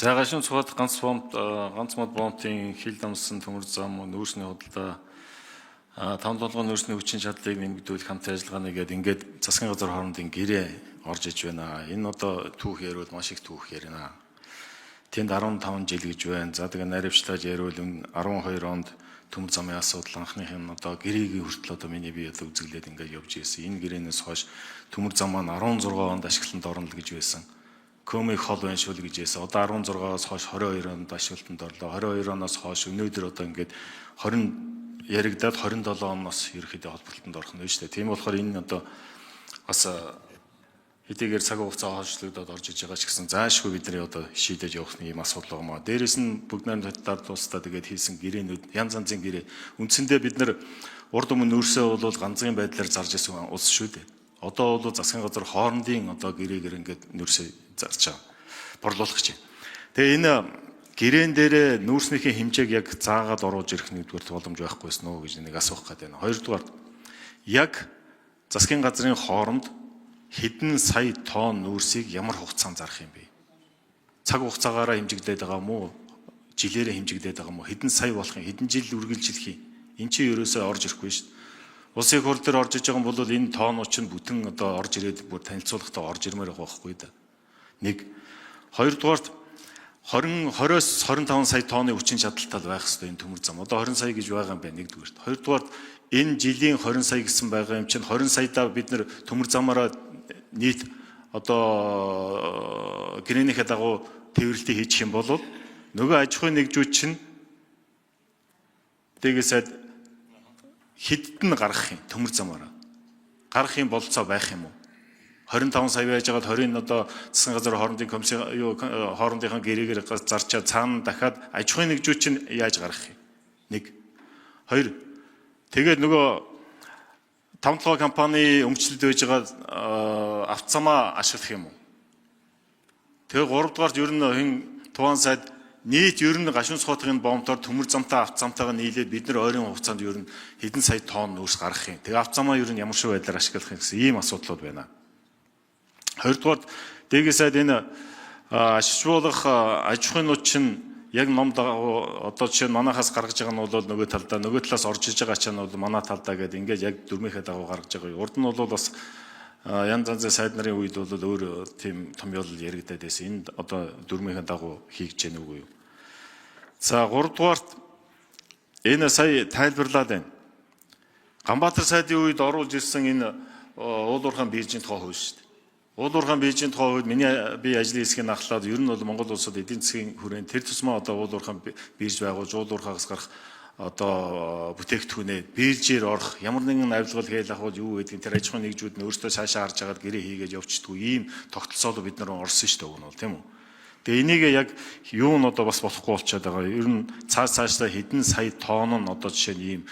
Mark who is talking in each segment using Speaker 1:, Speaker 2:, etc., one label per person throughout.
Speaker 1: За гашуун цугаад ганц мод бомбын хил дамсан төмөр зам нүүрсний худалдаа 5-7 нүүрсний хүчин чадлыг нэмэгдүүлэх хамт ажиллагааны ингээд засгийн газар хоорондын гэрээ орж иж байна. Энэ одоо түүх ярил маш их түүх ярина. Тэнд 15 жил гэж байна. За тэгээ наривчлаж ярил 12 онд төмөр замын асуудал анхных нь одоо гэрээгийн хүртэл одоо миний бие одоо үзэглээд ингээд явж ирсэн. Энэ гэрээнээс хойш төмөр зам маань 16 онд ашиглалтанд орно л гэж байсан. Көмийг хол байшуул гэж хэлсэн. Одоо 16-аас хойш 22 онд ашиглалтанд орлоо. 22 оноос хойш өнөөдөр одоо ингээд 20 яригдаад 27 оноос ерөөхдөө холбогдлолтод орох нь шүү дээ. Тийм болохоор энэ одоо бас хэдийгээр цаг хугацаа хойшлогдоод орж иж байгаа ч гэсэн заашгүй бидний одоо шийдэж явах юм асуудал байгаа маа. Дээрээс нь бүгд найрамдаар тусдаа тэгээд хийсэн гэрээнүүд янз янзын гэрээ. Үндсэндээ бид нар урд өмнө нүүрсээ бол ганцхан байдлаар зарж ирсэн улс шүү дээ. Одоо бол засгийн газар хоорондын одоо гэрээгээр ингээд нүүрсээ зарж байгаа. Борлуулах гэж. Тэгээ энэ гэрээн дээр нүүрснийхээ хэмжээг яг заагаад оруулж ирэх нэгдүгээр боломж байхгүйсэн үү гэж нэг асуух гэдэг байна. Хоёрдугаар яг засгийн газрын хооронд хэдэн сая тонн нүүрсийг ямар хугацаанд зарах юм бэ? Цаг хугацаагаараа хэмжигдээд байгаа мó? Жилээрээ хэмжигдээд байгаа мó? Хэдэн сая болох юм? Хэдэн жил үргэлжилэх юм? Энд чи ерөөсөө орж ирэхгүй шүү дээ. Улсын хурл дээр орж иж байгаа бол энэ тоонууд чинь бүтэн одоо орж ирээд бүр танилцуулгахдаа орж ирмээр байгаа байхгүй да. Нэг. Хоёрдугаарт 20-оос 25 сая тонны хүчин чадалтай байх хэрэгтэй энэ төмөр зам. Одоо 20 сая гэж байгаа юм байна нэгдүгээрт. Хоёрдугаарт энэ жилийн 20 сая гэсэн байгаа юм чинь 20 саяда бид нэр төмөр замаараа нийт одоо гэрээнийхээ дагуу тээвэрлэлтийг хийчих юм бол нөгөө аж ахуйн нэгжүүд чинь дэгэсэд хэдэн гарах юм төмөр замаараа. Гарах юм болцоо байх юм уу? 25 сая байж байгаад 20-ын одоо засгийн газар хоорондын хоорондынхаа гэрээгээр зарчаад цаана дахиад аж ахуйн нэгжүүд чинь яаж гарах юм? Нэг. Хоёр. Тэгээд нөгөө 5-7 компани өмчлөлд байж байгаа автозамаа ашиглах юм уу? Тэгээ 3-дугаарт ер нь тухайн сайд нийт ер нь гашуун цоотгийн бомбоор төмөр замтай автозамтайгаа нийлээд бид нар ойрын хугацаанд ер нь хэдэн сая тонн нүүрс гарах юм. Тэгээ автозамаа ер нь ямар шиг байдлаар ашиглах юм гэсэн ийм асуудлууд байна. Хоёрдугаар дээгээ сайд энэ ашиглуулах аж ахуйнууд чинь яг номд одоо жишээ нь манахаас гаргаж байгаа нь бол нөгөө талдаа нөгөө талаас орж иж байгаа ч нь бол манай талдаа гэдэг ингээд яг дүрмийнхээ дагуу гаргаж байгаа. Урд нь бол бас янз янзын сайд нарын үед бол өөр тийм том явдал яригдаад байсан. Энд одоо дүрмийнхээ дагуу хийж гэнэ үгүй юу. За 3-дугаарт энэ сая тайлбарлаад байна. Ганбаатар сайдын үед оруулж ирсэн энэ уулуурхаан биржийн тухай хууль шүү дээ. Уулуурхаан биржийн тухай хууль би ажлын хэсгийг нахлаад ер нь бол Монгол улсад эдийн засгийн хүрээнд тэр тусмаа одоо уулуурхаан бирж байгуулж уулуурхаагаас гарах одоо бүтээгдэхүүнээ биржээр орох ямар нэгэн авилгал хийх бол юу гэдэг тэр аж ахуйн нэгжүүд нь өөрсдөө цаашаа харж агаад гэрээ хийгээд явчихдгүй ийм тогтолцоолоо бид нар орсон шүү дээ уг нь бол тийм үү. Тэгээ энийг яг юу нь одоо бас болохгүй болчиход байгаа. Ер нь цаашдаа хэдэн сая тонн нь одоо жишээ нь ийм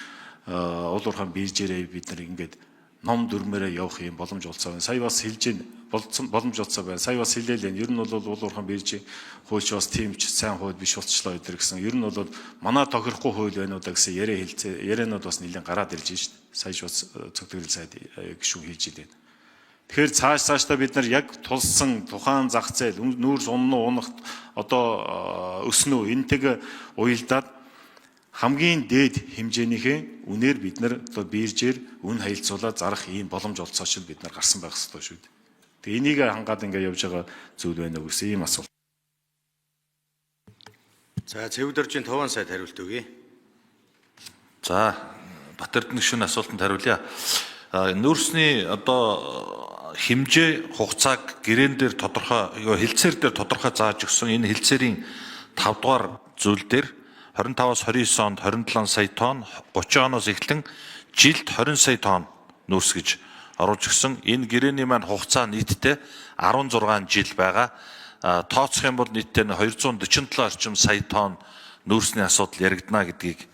Speaker 1: уулуурхаан биржээрээ бид нар ингээд ном дүрмээрээ явах юм боломж олцоо байна. Сая бас хэлж боломж олцоо байна. Сая бас хэлээл байна. Ер нь бол уулуурхаан биржийн хуульч бас тийм ч сайн хууль биш болчихлоо өдр гэсэн. Ер нь бол манай тохирохгүй хууль байна уу да гэсэн ярианууд бас нэлээд гараад ирж байна шүү дээ. Сая бас цогтгөрөл сайд гишүүн хийж байна. Тэгэхээр цаашдаа бид нар яг тулсан тухайн зах зээл нүүрс уннуу унах одоо өснөө энтэйг уялдаад хамгийн дээд хэмжээнийхээ үнээр бид нар одоо биржээр үн хаялцуулаад зарах ийм боломж олцооч бид нар гарсан байх ёстой шүү дээ. Тэгээ энийг хангаад ингээд явж байгаа зүйл байна уу гэсэн ийм асуулт.
Speaker 2: За Цэвдэржийн Товон сайд хариулт өгье.
Speaker 3: За Батэрдэн гишүүний асуултанд хариулъя. Нүүрсний одоо хэмжээ хугацааг гэрээн дээр тодорхой хэлцээр дээр тодорхой зааж өгсөн энэ хэлцээрийн 5 дугаар зүйл дээр 25-аас 29 онд 27 сая тонн, 30 оноос эхлэн жилд 20 сая тонн нүүрс гэж оруулж өгсөн. Энэ гэрээний маань хугацаа нийтдээ 16 жил байгаа. Тооцох юм бол нийтдээ 247 орчим сая тонн нүүрсний асуудал яригдана гэдгийг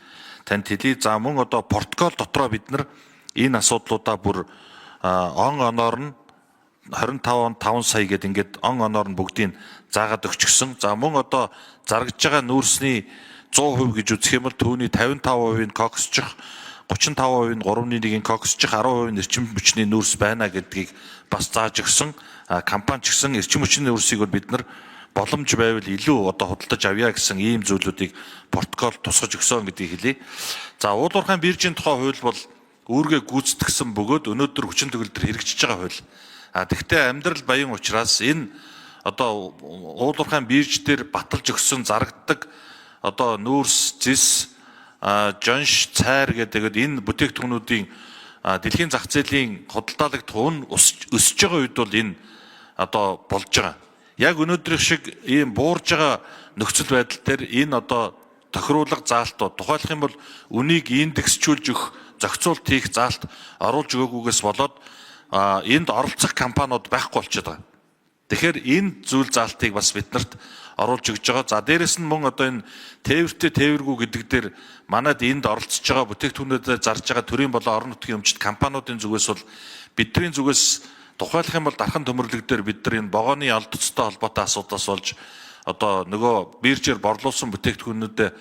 Speaker 3: танд хэлье. За мөн одоо протокол дотроо бид нар энэ асуудлуудаа бүр он оноор нь 25 сая гэдэг ингээд он оноор нь бүгдийг заагаад өгчихсөн. За мөн одоо зарагдж байгаа нүүрсний 100% гэж үзэх юм бол түүний 55% нь коксчих, 35% нь 3.1-ийн коксчих, 10% нь эрчим хүчний нүүрс байна гэдгийг бас зааж өгсөн. Компани ч гэсэн эрчим хүчний нүүрсийг бид нар боломж байвал илүү одоо худалдаж авъя гэсэн ийм зүйлүүдийг протокол тусгаж өгсөн гэдгийг хэлье. За уул уурхайн биржийн тухай хууль бол үүргээ гүйцэтгсэн бөгөөд өнөөдөр хүчин төгөлдөр хэрэгжиж байгаа хууль. Тэгвэл амьдрал баян учраас энэ одоо уул уурхайн бирж дээр баталж өгсөн зарагддаг одоо нүүрс, зис, жонш, цайр гэдэг энэ бүтээгдэхүүнүүдийн дэлхийн зах зээлийн худалдаалагдах үн өсөж байгаа үед бол энэ одоо болж байгаа. Яг өнөөдрийн шиг ийм буурж байгаа нөхцөл байдал дээр энэ одоо тохируулга заалтууд тухайлах юм бол үнийг индексжүүлж өгөх, зохицуулт хийх заалт оруулж өгөөгүйгээс болоод энд оролцох компаниуд байхгүй болчиход байгаа. Тэгэхээр энэ зүйл заалтыг бас биднэрт оруулж өгж байгаа. За дээрэс нь мөн одоо энэ тээвэртэй тээвэргүй гэдэг дээр манайд энд оролцож байгаа бүтээгдэхүүнүүдэд зарж байгаа төрийн болон орон нутгийн өмчит компаниудын зүгээс бол бидний зүгээс тухайлах юм бол дархан төмөрлөг дээр бид нар энэ вагоны алдцтай холбоотой асуудаас болж одоо нөгөө биржээр борлуулсан бүтээгдэхүүнүүдэд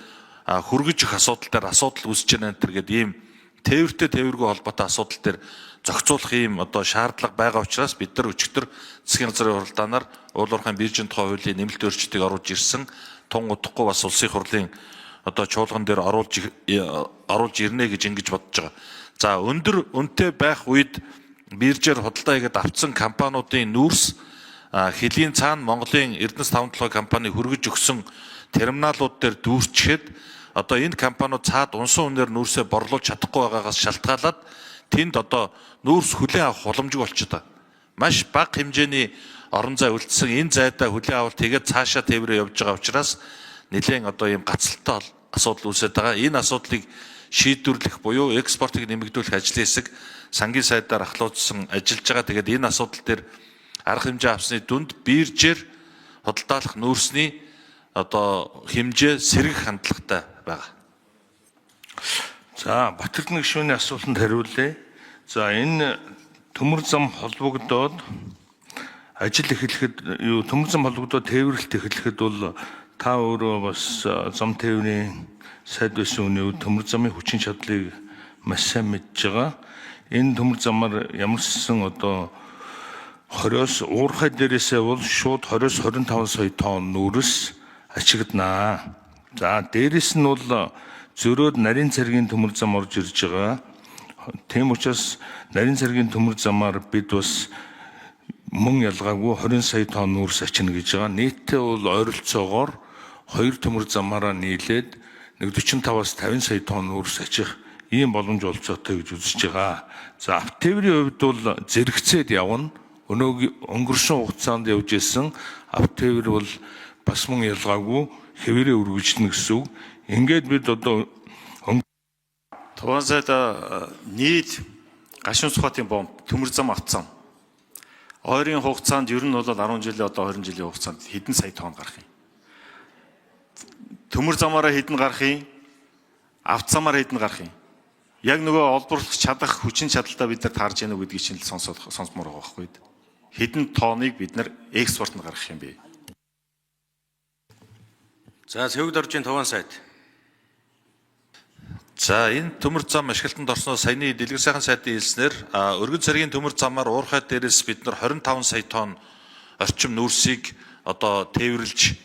Speaker 3: хүргэж өгөх асуудал дээр асуудал үүсэж байна гэдэг ийм тээвэртэй тээвэргүй холбоотой асуудал дээр зохицуулах ийм одоо шаардлага байгаа учраас бид нар өчигдөр засгийн газрын хуралдаанаар уул уурхайн биржийн тухай хуулийн нэмэлт өөрчлөлтийг оруулж ирсэн. Тун удахгүй бас улсын хурлын одоо чуулган дээр оруулж ирнэ гэж ингэж бодож байгаа. За өндөр үнэтэй байх үед биржээр худалдаа хийгээд авсан компаниудын нүүрс хэлийн цаана Монголын Эрдэнэс таван толгой компани хүргэж өгсөн терминалууд дээр дүүрчихэд одоо энэ компаниуд цаад унсан үнээр нүүрсээ борлуулж чадахгүй байгаагаас шалтгаалаад тэнд одоо нүүрс хүлээн авах боломжгүй болчиход байна. Маш бага хэмжээний орон зай үлдсэн энэ зайдаа хүлээн авалт тэгээд цаашаа тээврээ явж байгаа учраас нэлээд одоо ийм гацалтай асуудал үүсэж байгаа. Энэ асуудлыг шийдвэрлэх буюу экспортыг нэмэгдүүлэх ажлын хэсэг сангийн сайдаар ахлуулсан ажиллаж байгаа. Тэгээд энэ асуудал дээр арга хэмжээ авсны дүнд биржээр худалдаалах нүүрсний одоо хэмжээ сэргэх хандлагатай байгаа.
Speaker 4: За Батэрдэн гишүүний асуултанд хариулъя. За энэ төмөр зам холбогдоод ажил эхлэхэд төмөр зам холбогдоод тээвэрлэлт эхлэхэд бол та өөрөө бас зам тээврийн сайд байсан үний үед төмөр замын хүчин чадлыг маш сайн мэдж байгаа. Энэ төмөр замаар ямарсан одоо 20-оос уурхай дээрээсээ бол шууд 20-25 сая тонн нүүрс ашигладнаа. За дээрэс нь бол зөрөөд нарийн цэргийн төмөр зам орж ирж байгаа. Тийм учраас нарийн цэргийн төмөр замаар бид бас мөн ялгаагүй 20 сая тонн нүүрс ачна гэж байгаа. Нийтдээ бол ойролцоогоор 2 төмөр замаараа нийлээд 45-аас 50 сая тонн нүүрс ачих ийм боломж олцоотой гэж үзэж байгаа. За автотээврийн хувьд бол зэрэгцээд явна. Өнгөрсөн хугацаанд явж исэн автотээвэр бол бас мөн ялгаагүй хэвээрээ үргэлжлэнэ гэсэн үг. Ингээд бид одоо
Speaker 1: Тухайн сайд нийт гашуун сухатын бомб төмөр зам авцсан. Ойрын хугацаанд ер нь бол 10 жилийн одоо 20 жилийн хугацаанд хэдэн сая тонн гарах юм. Төмөр замаараа хэдэн гарах юм? Авцсамаар хэдэн гарах юм? Яг нөгөө олборлох чадах хүчин чадалтаа бид нар таарж яана гэдгийг чинь л сонсмоор байгаа байхгүй юу? Хэдэн тонныг бид нар экспортод гаргах юм бэ?
Speaker 2: За Цэвэг доржийн Товон сайд.
Speaker 3: За энэ төмөр зам ашиглалтанд орсноо саяны дэлгэр сайхан сайдын хэлснээр өргөн цэргийн төмөр замаар уурхай дээрээс бид нар 25 сая тонн орчим нүүрсийг одоо тээвэрлж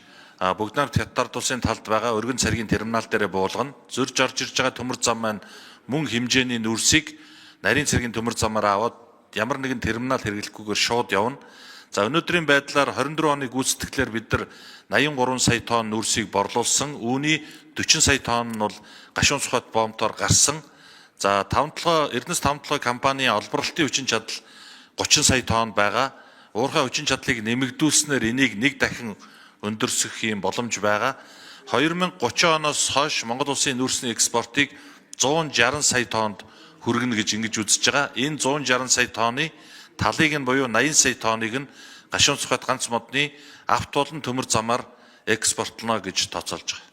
Speaker 3: бүгд найрамд хятад улсын талд байгаа өргөн цэргийн терминал дээрээ буулгана. Зөрж орж ирж байгаа төмөр зам маань мөн хэмжээний нүүрсийг нарийн цэргийн төмөр замаараа аваад ямар нэгэн терминал хэрэглэхгүйгээр шууд явна. За өнөөдрийн байдлаар 24 оны гүйцэтгэлээр бид нар 83 сая тонн нүүрсийг борлуулсан. Үүний 40 сая тонн нь бол гашуун сухат бомбоор гарсан. За Эрдэнэс таван толгой компанийн олборлолтын хүчин чадал 30 сая тонн байгаа. Уурхай хүчин чадлыг нэмэгдүүлснээр энийг нэг дахин өндөрсөх юм боломж байгаа. 2030 оноос хойш Монгол улсын нүүрсний экспортыг 160 сая тоннд хүргэнэ гэж ингэж үзэж байгаа. Энэ 160 сая тонны талыг нь буюу 80 сая тонныг нь гашуун сухат ганц модны авто болон төмөр замаар экспортлоно гэж тооцоолж байгаа.